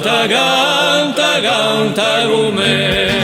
canta, canta, canta con me.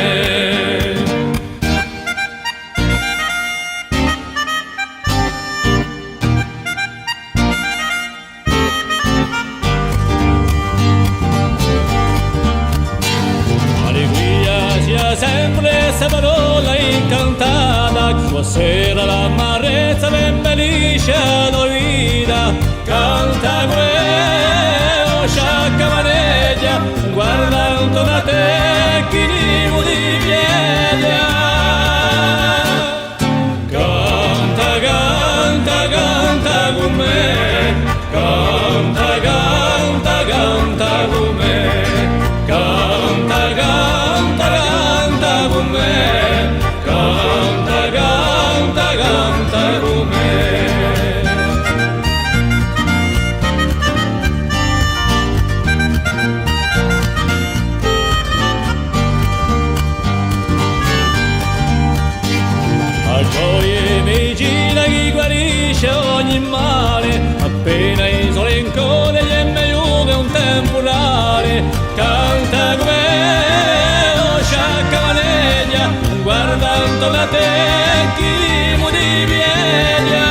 Sempre essa parola incantata, stasera l'amarezza ben belisce la vita. Canta quella sciacca maneggia, guardando da te chi di pieglia. Canta, canta, canta con me, canta, canta, canta con me, canta, canta, canta con me, canta, canta, canta con me. A gioia vicina chi guarisce ogni male, appena il sole in cone gli è meglio che un temporale. Canta come guardando la te chi di pieglia.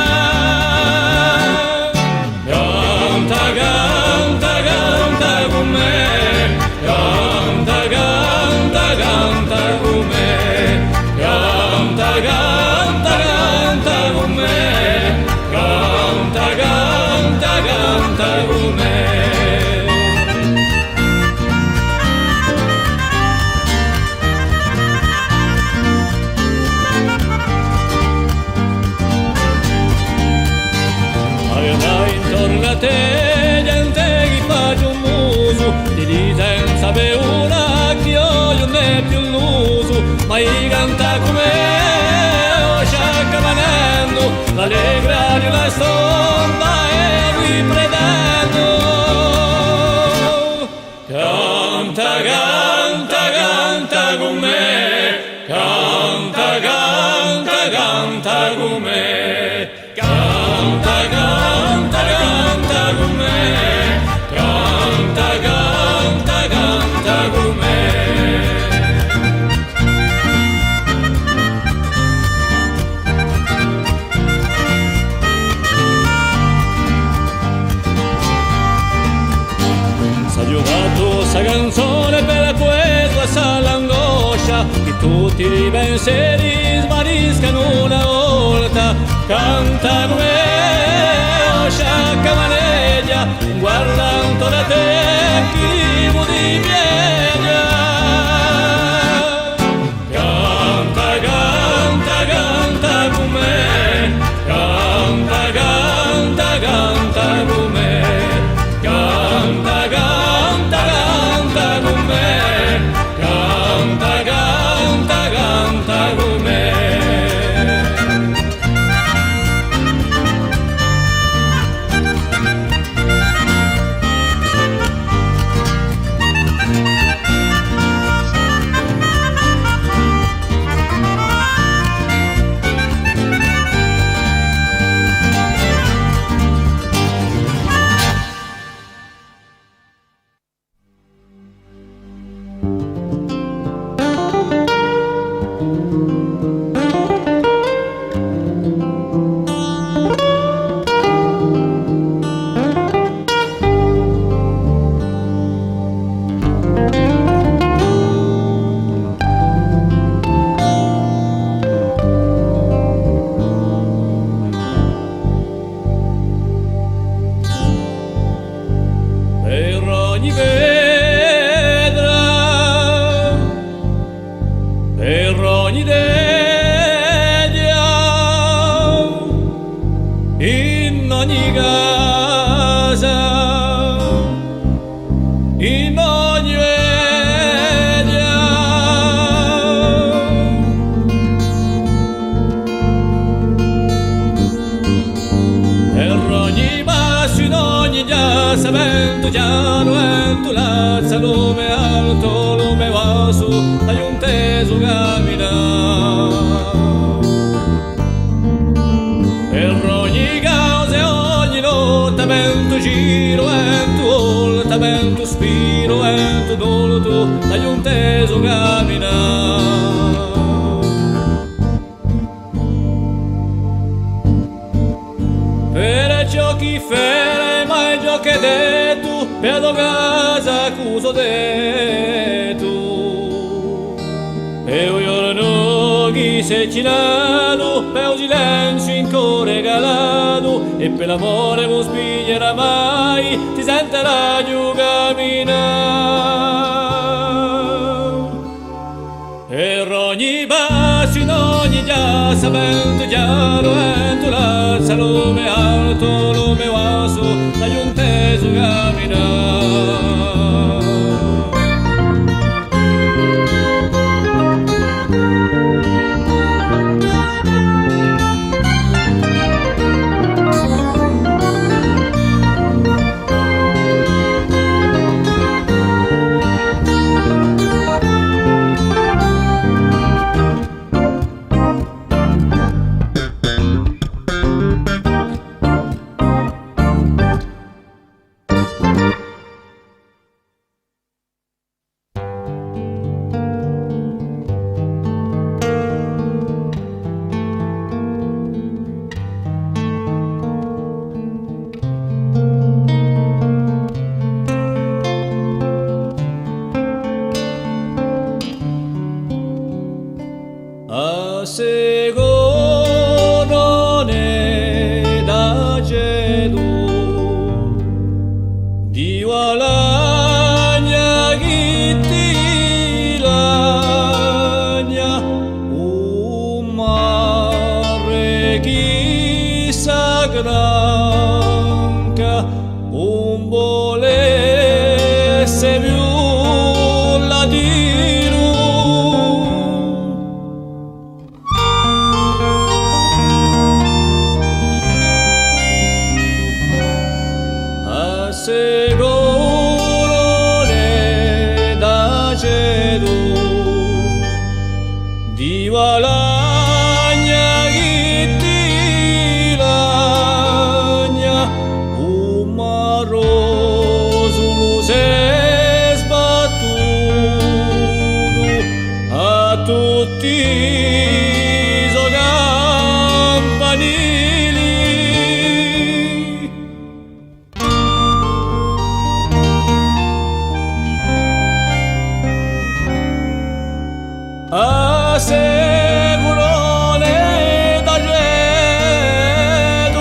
Canta, canta, canta con me, canta, canta, canta con me, canta, canta, canta con me, canta, canta, canta con me. Intorno a te gente che fa un muso, ti dice senza paura che io non è più l'uso, ma io canta come o sciacca manendo, l'allegra di la stonda e qui pretendo. Canta, canta, canta con me, canta, canta, canta con me, canta, canta, canta con me, canta, canta, canta con me. S'ha giocato sta canzone per quella sa l'angoscia, che tutti i pensieri svaniscano una volta. Canta con me, sciacca maneggia, guardando da te chi di pieglia. Canta, canta, canta con me, canta, canta, canta con me, canta, canta, canta con me, canta, canta, canta con me. Sabendo già lo l'alza, lume alto, lume basso, hai un teso camina. Per ogni causa e ogni lotta, vento giro, vento volta, vento spiro, vento dolto dagli un teso camminare. Per ciò chi fere mai ciò che detto, per la casa accuso detto. E un giorno chi si è cinato, per un silenzio in cuore calato, e per l'amore non spiglierà mai, si sentirà giù camminare. Per ogni passo, in ogni giassa, vento chiaro, vento l'alza, lume alto, lume basso, dagli un teso camminare. A segone da gedu di walanya gitti lagna umare chi sagranca volesse più la diru. Segone da gedu di walanya gitti lagna umaroso se sbattuto a tutti so campanili. A segone da gedu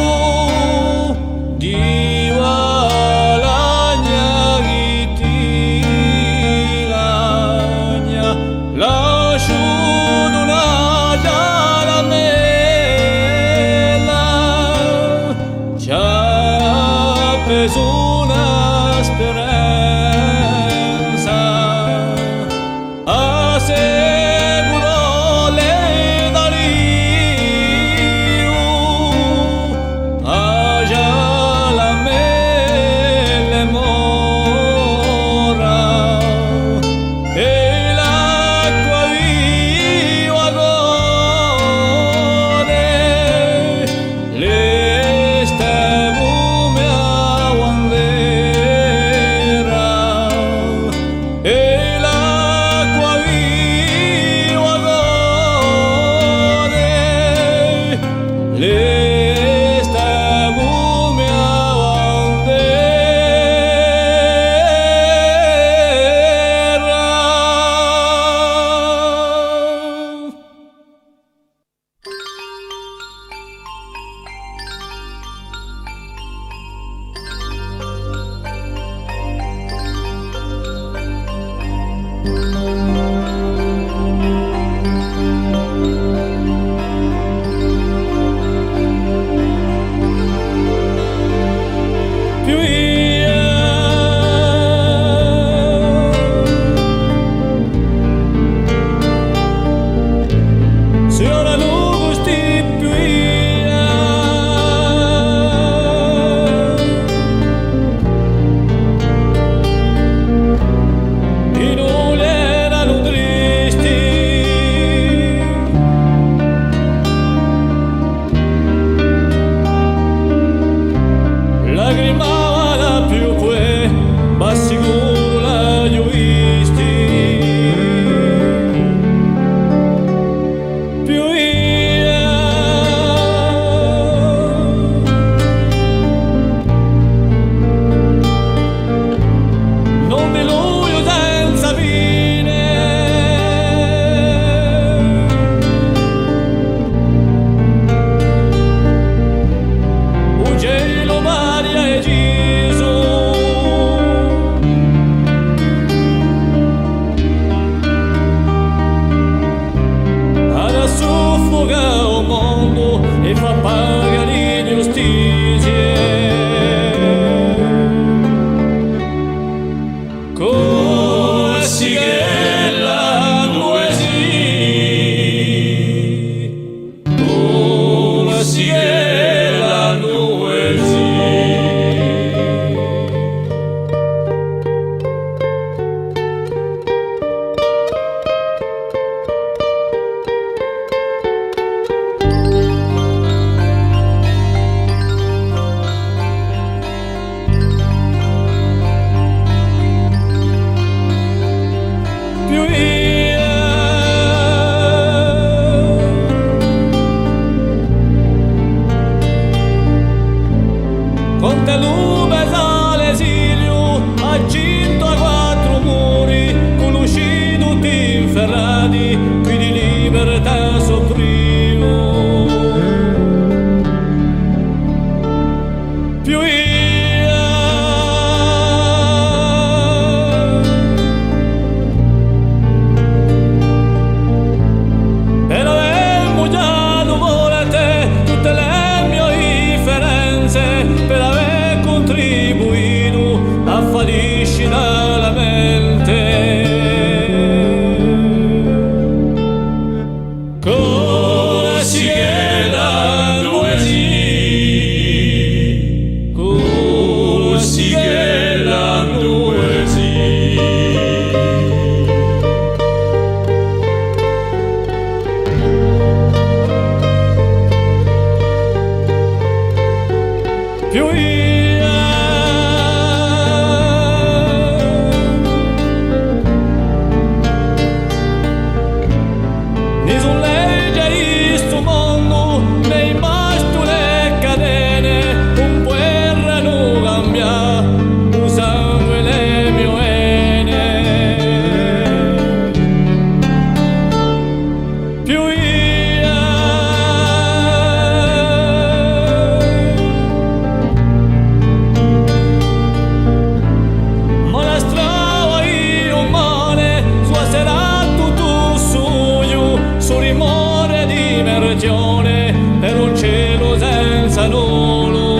di walanya gitti lagna lasciuto una giaramella ci ha preso una speranza. A segone paga di giustizia. Così che la poesia, così che la poesia. Con te l'ube sale esilio, agginto a quattro muri, con l'usci tutti inferrati, qui di libertà soffrivo. Più però avemmo già volete tutte le mie differenze per aver contribuito a fatiscina la mente. Così che la poesia, così che la poesia. Più nessun legge di sto mondo, nei basti le catene, un guerra non cambia, un sangue le mie vene. Più ma la strada io male, sua sera tutto suo, su rimore di mergione, per un cielo senza nolo.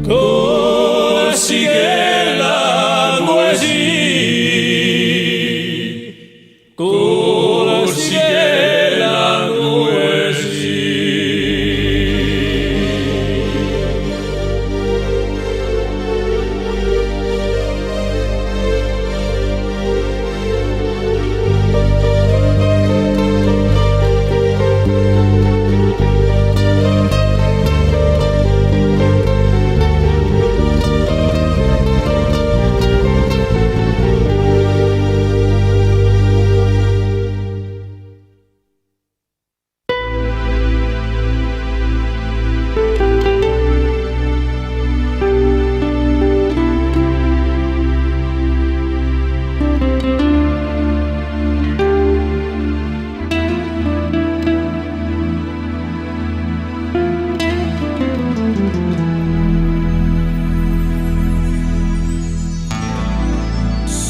Così che la poesia, così che la poesia.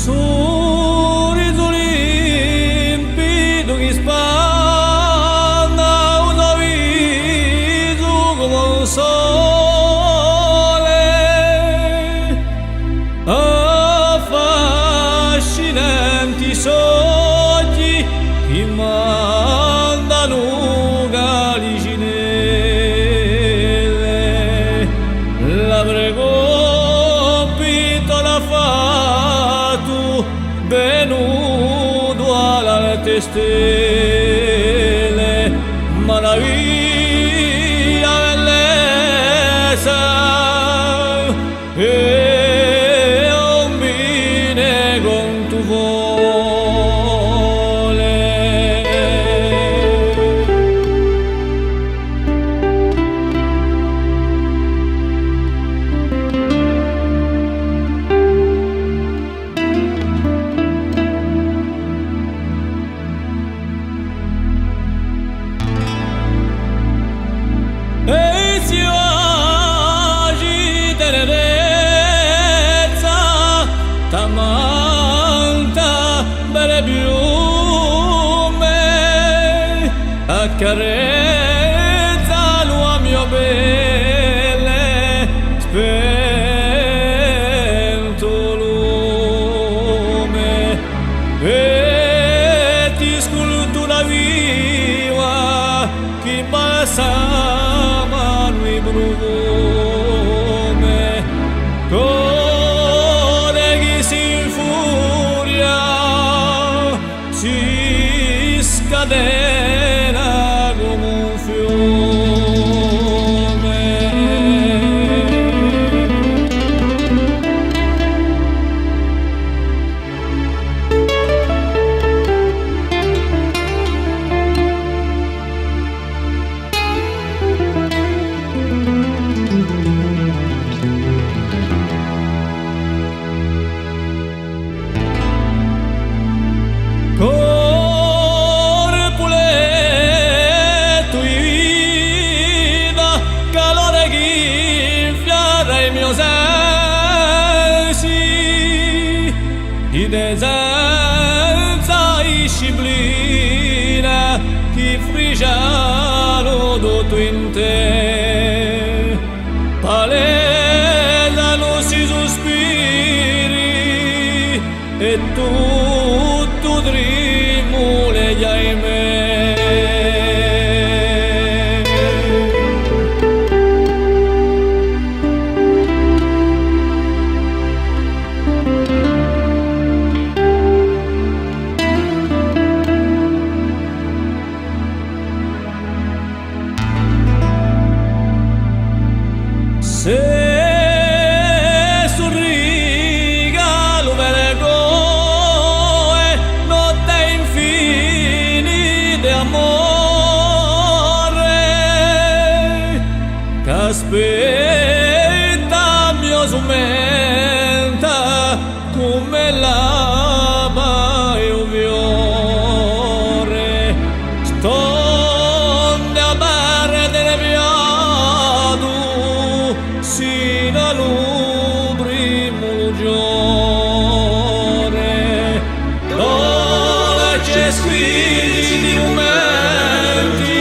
Sorriso limpido che spanda un sorriso come un sole, affascinanti sogni che mandano galicinelle. La prego l'ha fatto venuto alla stelle, ma la via bellezza e un bine con tu vole. Tamanta bere piume serena come un fiume. Corpuleto in vita, calore ghiffiare i miei sensi, di desenza e disciplina, che friciano tutto in te, palesano si sospiri, e tutto trimule gli ahimè. Se sorriga lo vergoe, notte infini di amore, che aspetta mio sumenta come l'aba e un fiore. Stonde a perdere viado sino all'ubrimo giorno, dove c'è scritti di momenti,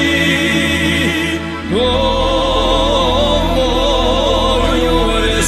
come voglio le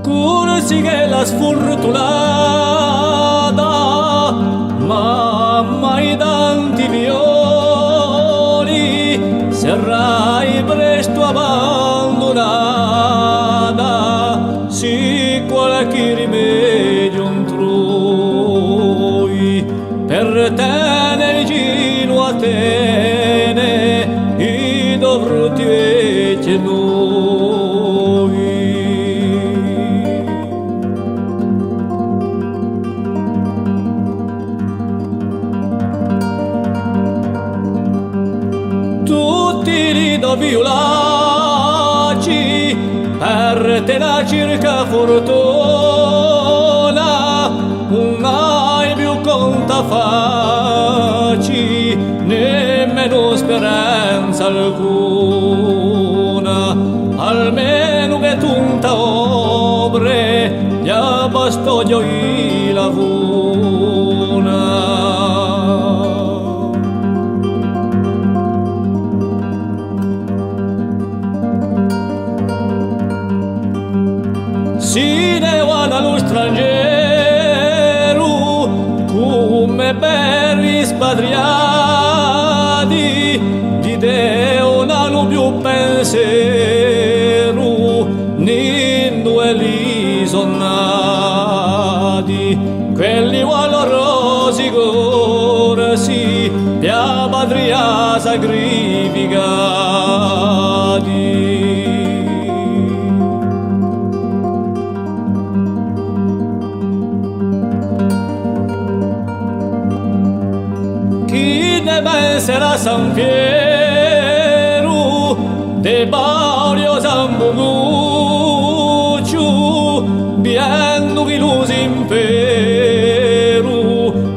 cursi che la sfortunata mamma i tanti violi serrai presto abbandonata, si qualche rimedio non trovi per tenere vicino a te i dovroti vecchi noi. Tutti rido violacci per te la circa fortuna, non hai più conta facci, nemmeno speranza alcuna, almeno che tunta obre gli abbastoglio i lavuna. Si ne vanno allo straniero come per rispatriati, di Deo non hanno più pensiero, né due li sono nati, quelli valorosi corsi per patria sacrificati. Chi ben será San Piero, de Baurio Zambuguccio, viendo che luz imperu,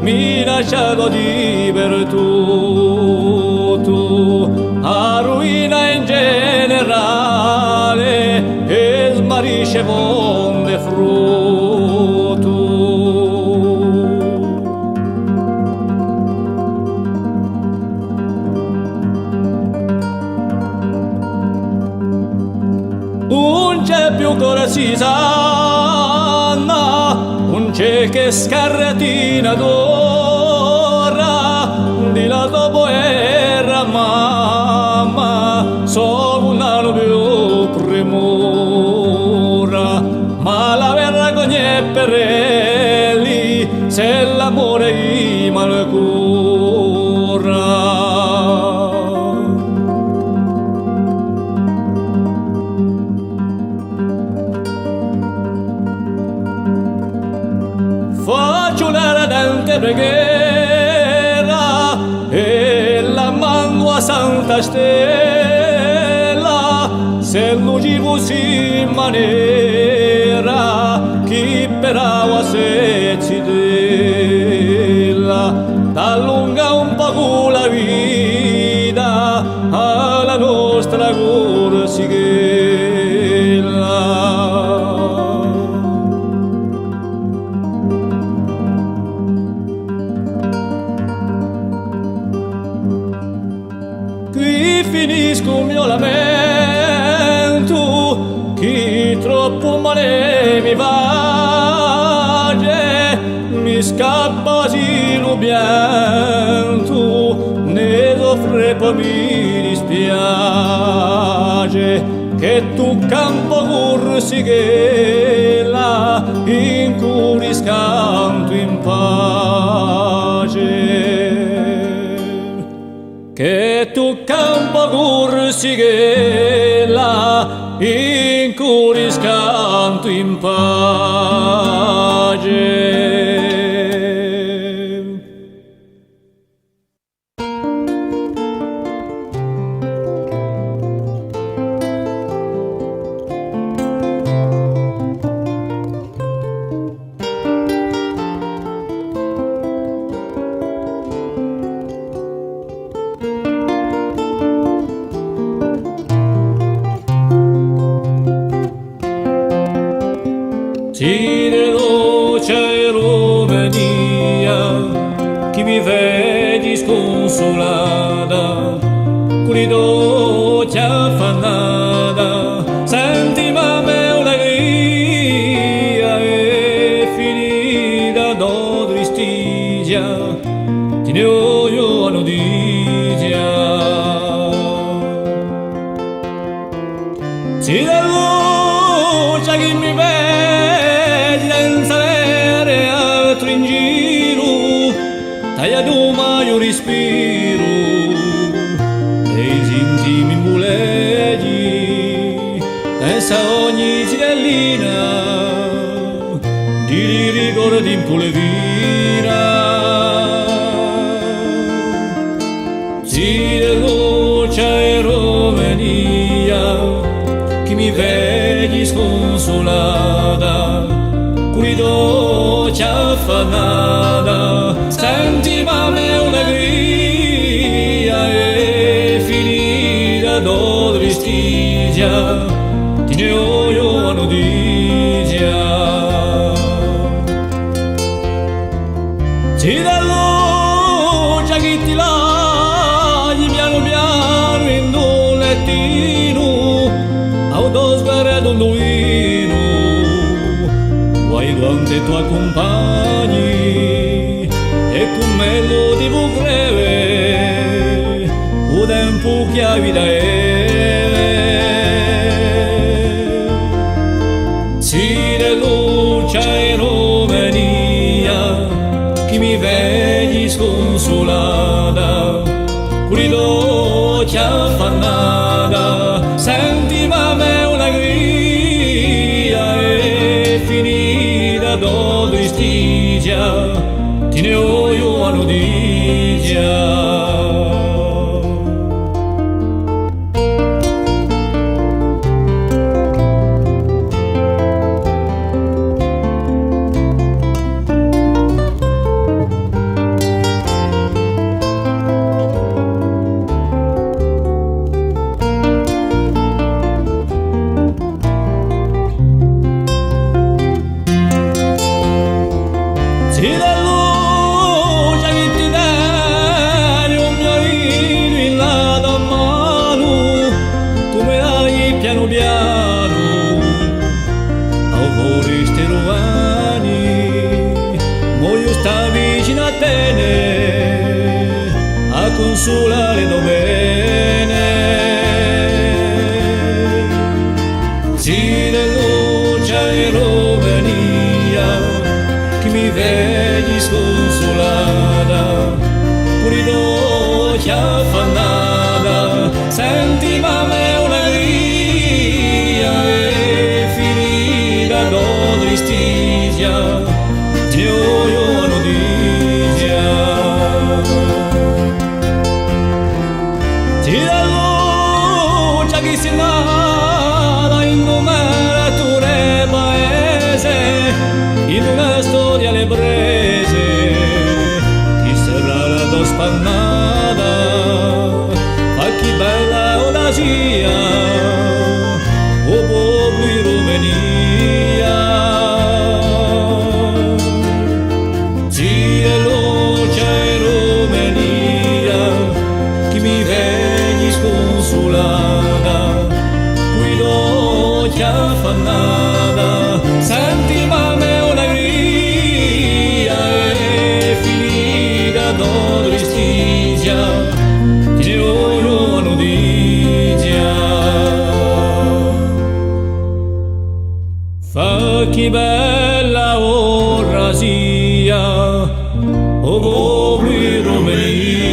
minacciato di virtù, a ruina in generale, e smarisce bonde frutto. Non c'è più corsi sanna, non c'è che scarretina d'ora, di la tua guerra mamma, solo un anno più premura, ma la vergogna è per elli, se l'amore gli malcura. Faccio l'ardente preghiera e la mando a Santa Stella, se luci così in maniera chi per acqua se ci della, t'allunga un po' la vita alla nostra corsighella. Qui finisco il mio lamento, chi troppo male mi vage, mi scappa sì l'ubiento, ne soffre poi mi dispiace, che tu campo corsighella, in cui riscanto in pace. Che tu campo corsighella, in cui riscanto in pace. Sì, dolce Romania, chi mi vedi sconsolata, con i dolci affannata, senti ma me un'allegria è finita do tristia, ti ne voglio notizia. Sì, dolce chi mi vedi senza avere altro in giro, tagliato mai un respiro, e i intimi muleti, senza ogni cidellina, di ricordi in polvira. Sì, dolce Romania, chi mi vedi sconsolata, con i dolci affannata, senti ma me un'allegria è finita do tristia, ti ne voglio notizia. Sì, da luce che ti laghi piano piano in un lettino, autosguardato un duino, guai quante tu accompagni, e con me lo devo greve, o tempo che la vita è. Sì, de luce Romania, chi mi vedi sconsolata, con i dolci affannata, senti ma me un'allegria è finita do tristia, ti ne oyo a notizia. Consolare bene, sì dell'occia e Romania, che mi vedi sconsolata, pure d'occhia affannata, senti ma me un'allegria e finita do tristizia, ti io notizia. Chi si nata in un maratone paese, in una storia le prese, chi sarà la tua spannata, fa chi bella o sia, o popolo di Romania. Sì, l'occia e Romania, chi mi vedi sconsolata, affannata, senti ma me un'allegria e finita do tristizia, ti ne voglio notizia. Fa chi bella ora sia, o popolo di Romania.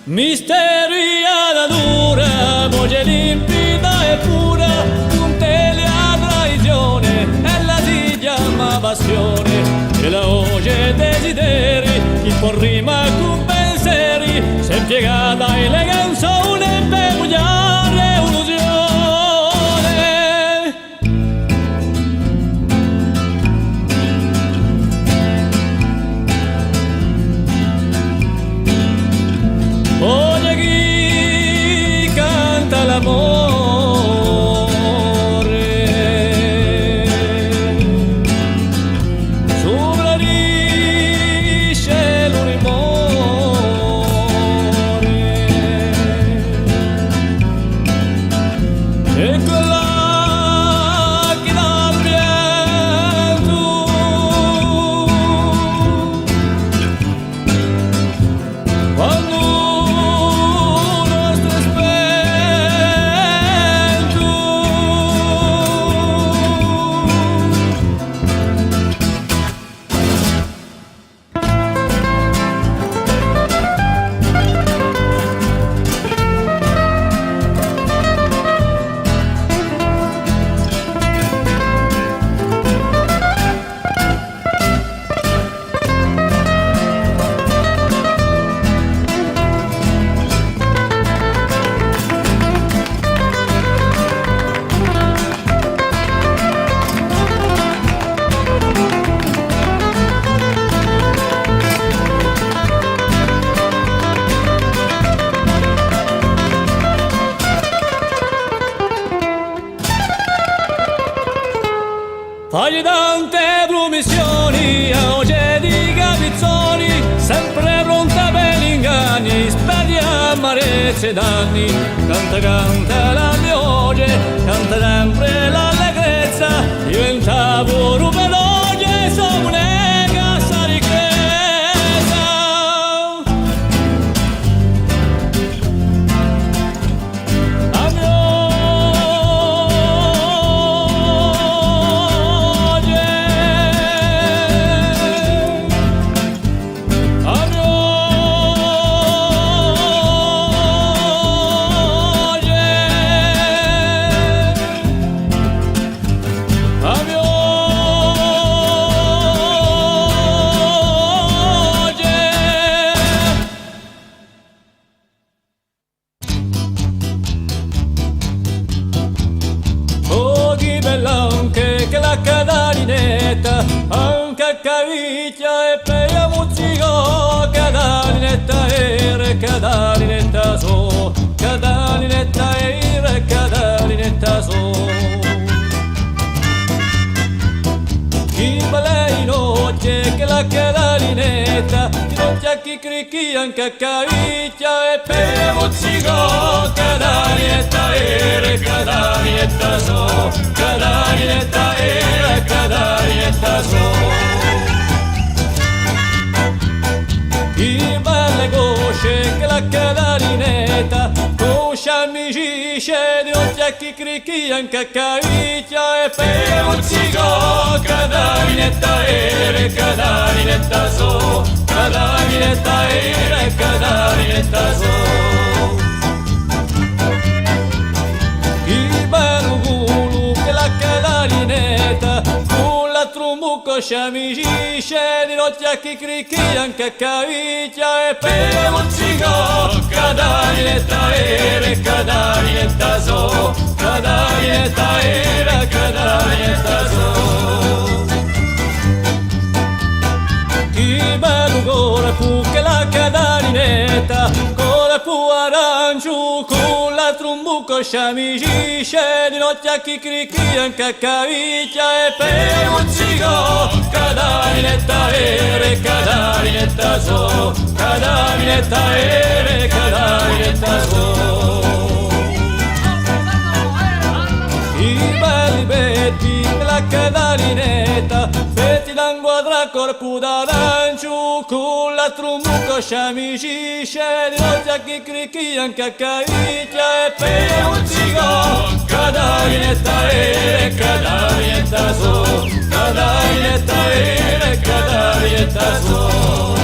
Misteria dura, voce limpida e pura, con te la traizione e la si chiama passione, e la voce desideri, che può rima con pensieri, se piegata in canzone peculiare illusione. Oye chi canta l'amore, sopra di cielo rimore, Oggi tante promissioni, oggi di capizzoni, sempre pronta per gli inganni, speri amarezze e danni. Canta, canta la mioge, canta sempre l'allegrezza, diventa pure veloce, sono un'ega sa ricchezza. Anche a cavicchia e per la musica, cadalinetta era, cadalinetta so, cadalinetta era, cadalinetta so. Chi lei noce che la cadalinetta, ti non c'è chi cricchi anche a cavicchia e per la musica, cadalinetta era, cadalinetta so, cadalinetta era, cadalinetta so. Chi belle cosce che la cadalinetta, cosce amici scedi, non c'è chi cricchi anche a cavicchia e per la musica, cadalinetta era, cadalinetta so, cadalinetta era, cadalinetta so. Chi bello culo che la cadalinetta, con la trombucco amici scedi, non c'è chi cricchi anche a cavicchia e per la musica, cadalinetta era, cadalinetta so, cadalinetta era, cadalinetta so. Chi bello cuore fu che la cadalinetta, cuore fu arancio, con la trombucco amici scedi, non c'è chi cricchi anche a cavicchia e per la musica, cadalinetta era, cadalinetta so, cadalinetta era, cadalinetta so. I belli betti della cadalinetta, betti d'anguadra corpo d'arancio, con la trombucco amici scedi, non c'è chi cricchi anche a cavicchia e per la musica, cadalinetta era, cadalinetta so, cadalinetta era, cadalinetta so.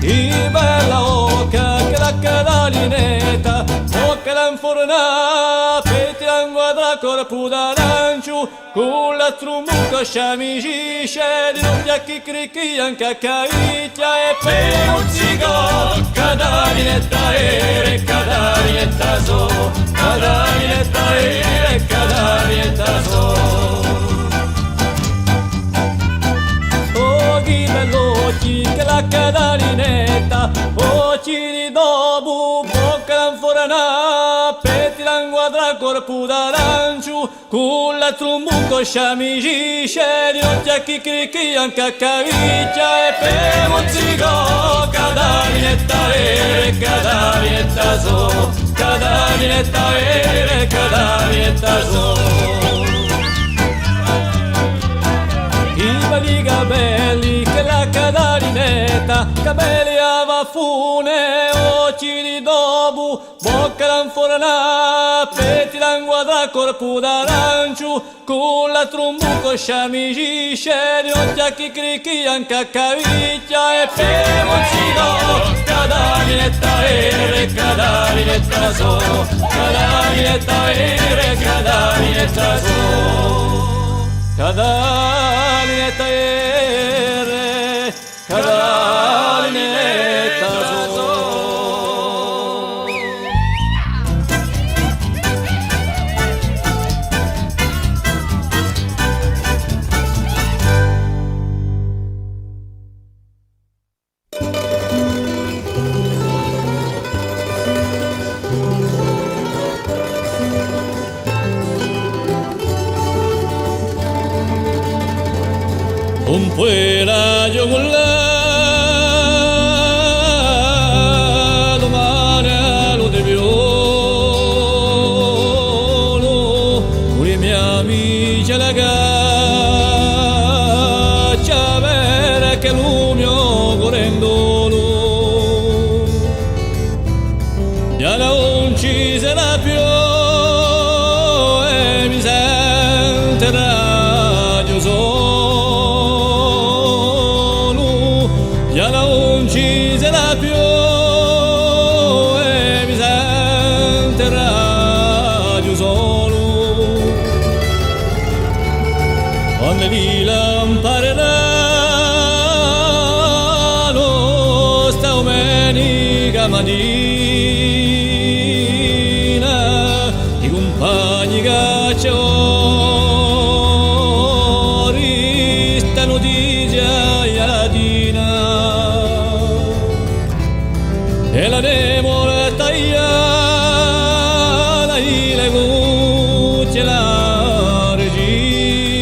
I bella oca che la cadalinetta, oca l'inforna, petti l'inguadra corpo d'arancio, con la trombucco amici scedi, non c'è chi cricchi anche a cavicchia e per la musica, cadalinetta era, cadalinetta so, cadalinetta era, cadalinetta so. Occhi bellocchi che la cadalinetta, occhi di dopo, bocca l'inforna, petti l'inguadra corpo d'arancio, con la trombucco amici scedi, non c'è chi cricchi anche a cavicchia e per la musica, cadalinetta era, cadalinetta so, cadalinetta era, cadalinetta so. I belli capelli che la cadalinetta, capelli a vaffune, occhi di dopo, bocca l'inforna, petti l'inguadra corpo d'arancio, con la trombucco amici scedi, non c'è chi cricchi anche a cavicchia e per la musica, cadalinetta era, cadalinetta so, cadalinetta era, cadalinetta so. Cadalinetta era, cadalinetta so. c'è più e mi sentirà più solo quando li lampareranno sta domenica mattina i compagni cacciatori sta notizia ialadina e la demora tagliata e le cucce la regina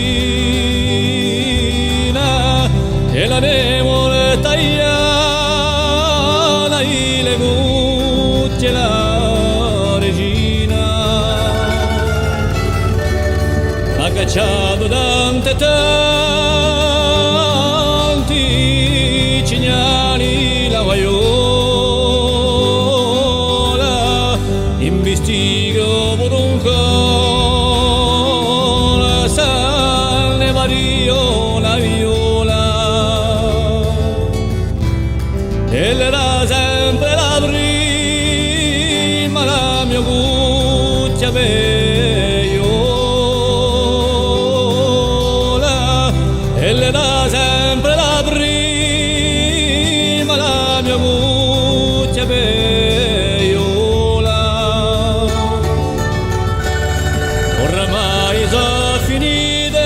e la demora tagliata e le cucce la regina ha cacciato tanti cignali la vaiola investigo per un cuore sale Mario la viola e l'era sempre la prima la mia cuccia veiola e l'era sempre la prima la mia cuccia veiola oramai sono finite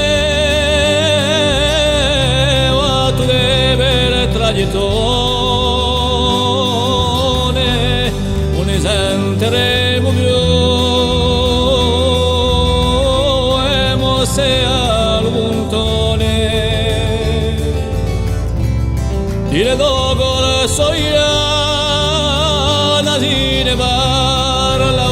ma tu deve tragittone non ne sentiremo più e mosse al puntone dire dopo la soia si ne parla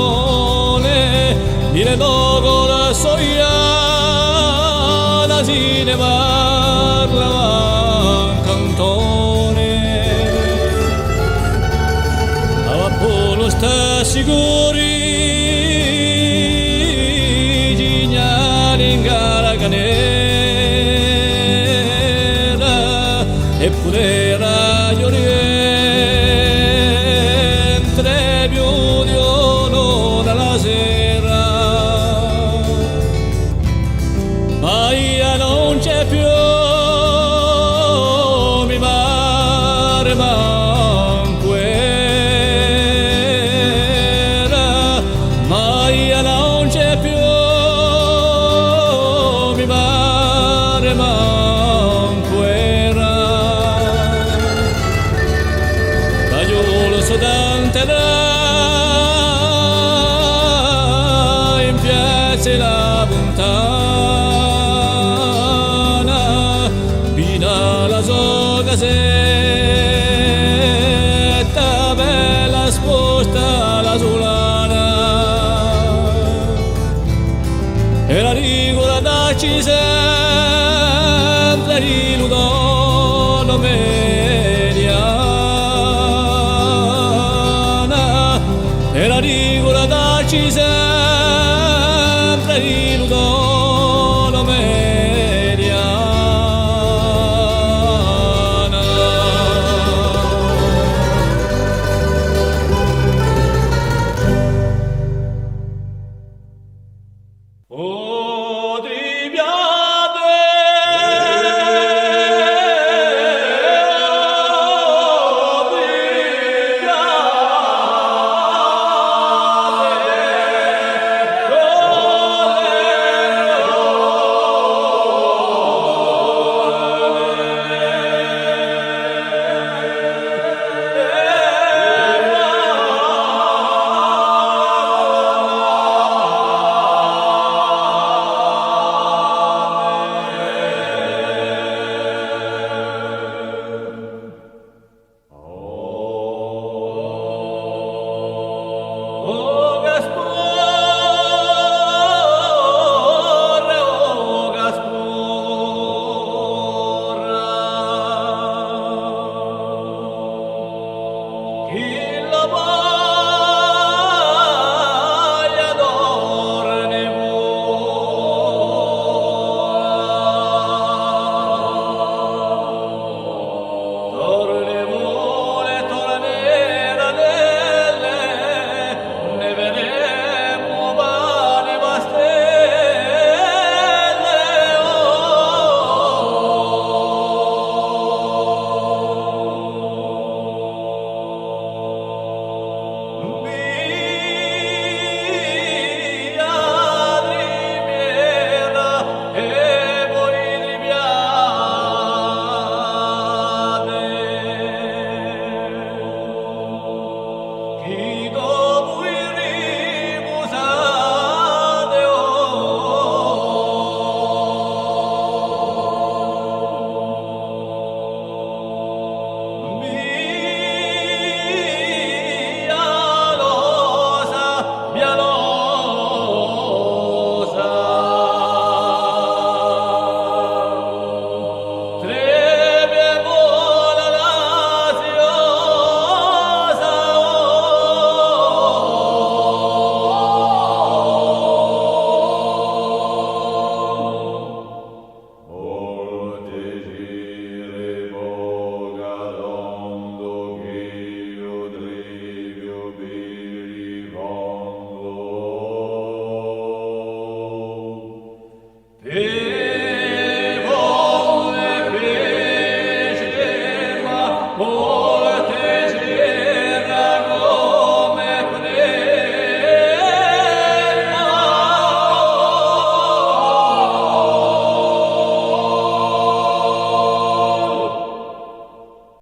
cantone dire dopo la soia si ne parla cantone a Apollo sta sicuri gignali in gara canera eppure raggio rientra più di uno dalla sera ma io non c'è più mi pare manco era ma io non c'è più mi pare manco era cagliolo sodanterà in piazza la puntana fino alla sua casetta bella sposta la solana e la ricordarci sempre di Ludono Mediana e la ricordarci sempre